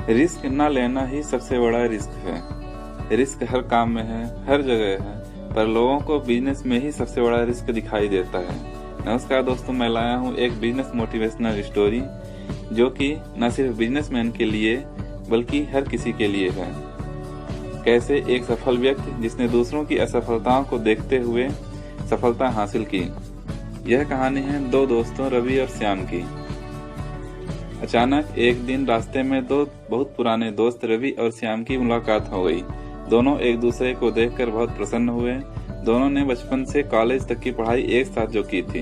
Risk न लेना ही सबसे बड़ा रिस्क है। रिस्क हर काम में है, हर जगह है, पर लोगों को बिजनेस में ही सबसे बड़ा रिस्क दिखाई देता है। नमस्कार दोस्तों, मैं लाया हूँ एक बिजनेस मोटिवेशनल स्टोरी जो कि न सिर्फ बिजनेसमैन के लिए बल्कि हर किसी के लिए है। कैसे एक सफल व्यक्ति जिसने दूसरों की असफलताओं को देखते हुए सफलता हासिल की। यह कहानी है दो दोस्तों रवि और श्याम की। अचानक एक दिन रास्ते में दो बहुत पुराने दोस्त रवि और श्याम की मुलाकात हो गई। दोनों एक दूसरे को देखकर बहुत प्रसन्न हुए। दोनों ने बचपन से कॉलेज तक की पढ़ाई एक साथ जो की थी,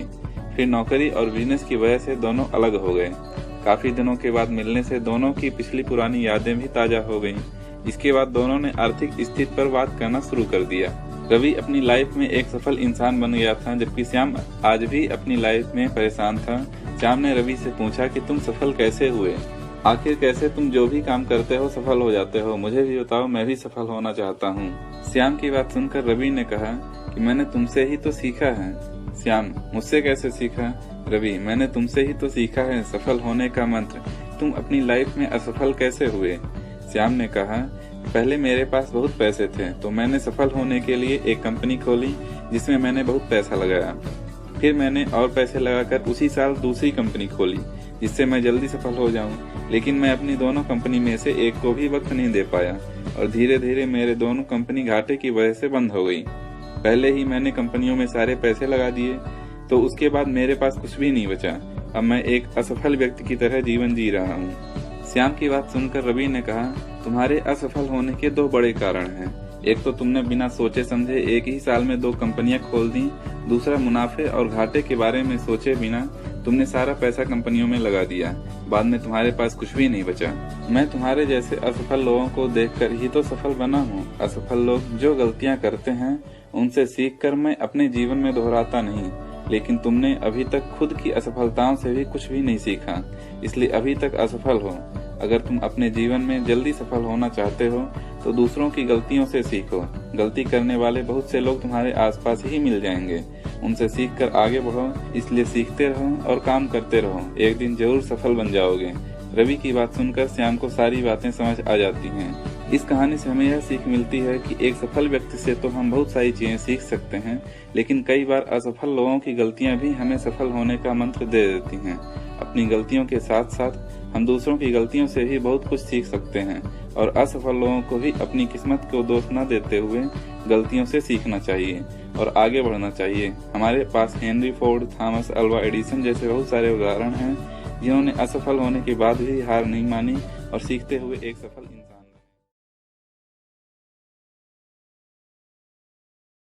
फिर नौकरी और बिजनेस की वजह से दोनों अलग हो गए। काफी दिनों के बाद मिलने से दोनों की पिछली पुरानी यादें भी ताजा हो गईं। इसके बाद दोनों ने आर्थिक स्थिति पर बात करना शुरू कर दिया। रवि अपनी लाइफ में एक सफल इंसान बन गया था, जबकि श्याम आज भी अपनी लाइफ में परेशान था। श्याम ने रवि से पूछा कि तुम सफल कैसे हुए, आखिर कैसे तुम जो भी काम करते हो सफल हो जाते हो, मुझे भी बताओ, मैं भी सफल होना चाहता हूँ। श्याम की बात सुनकर रवि ने कहा कि मैंने तुमसे ही तो सीखा है। श्याम, मुझसे कैसे सीखा? रवि, मैंने तुमसे ही तो सीखा है सफल होने का मंत्र। तुम अपनी लाइफ में असफल कैसे हुए? श्याम ने कहा, पहले मेरे पास बहुत पैसे थे तो मैंने सफल होने के लिए एक कंपनी खोली जिसमें मैंने बहुत पैसा लगाया। फिर मैंने और पैसे लगाकर उसी साल दूसरी कंपनी खोली जिससे मैं जल्दी सफल हो जाऊं, लेकिन मैं अपनी दोनों कंपनी में से एक को भी वक्त नहीं दे पाया और धीरे धीरे मेरे दोनों कंपनी घाटे की वजह से बंद हो गई। पहले ही मैंने कंपनियों में सारे पैसे लगा दिए तो उसके बाद मेरे पास कुछ भी नहीं बचा। अब मैं एक असफल व्यक्ति की तरह जीवन जी रहा हूँ। श्याम की बात सुनकर रवि ने कहा, तुम्हारे असफल होने के दो बड़े कारण हैं। एक तो तुमने बिना सोचे समझे एक ही साल में दो कंपनियां खोल दी। दूसरा, मुनाफे और घाटे के बारे में सोचे बिना तुमने सारा पैसा कंपनियों में लगा दिया। बाद में तुम्हारे पास कुछ भी नहीं बचा। मैं तुम्हारे जैसे असफल लोगों को देखकर ही तो सफल बना हूँ। असफल लोग जो गलतियाँ करते हैं उनसे सीखकर मैं अपने जीवन में दोहराता नहीं, लेकिन तुमने अभी तक खुद की असफलताओं से भी कुछ भी नहीं सीखा, इसलिए अभी तक असफल हो। अगर तुम अपने जीवन में जल्दी सफल होना चाहते हो तो दूसरों की गलतियों से सीखो। गलती करने वाले बहुत से लोग तुम्हारे आसपास ही मिल जाएंगे, उनसे सीखकर आगे बढ़ो। इसलिए सीखते रहो और काम करते रहो, एक दिन जरूर सफल बन जाओगे। रवि की बात सुनकर श्याम को सारी बातें समझ आ जाती हैं। इस कहानी से हमें यह सीख मिलती है कि एक सफल व्यक्ति से तो हम बहुत सारी चीजें सीख सकते हैं, लेकिन कई बार असफल लोगों की गलतियां भी हमें सफल होने का मंत्र दे देती हैं। अपनी गलतियों के साथ साथ हम दूसरों की गलतियों से भी बहुत कुछ सीख सकते हैं और असफल लोगों को भी अपनी किस्मत को दोष न देते हुए गलतियों से सीखना चाहिए और आगे बढ़ना चाहिए। हमारे पास Henry Ford, Thomas Alva Edison जैसे बहुत सारे उदाहरण हैं जिन्होंने असफल होने के बाद भी हार नहीं मानी और सीखते हुए एक सफल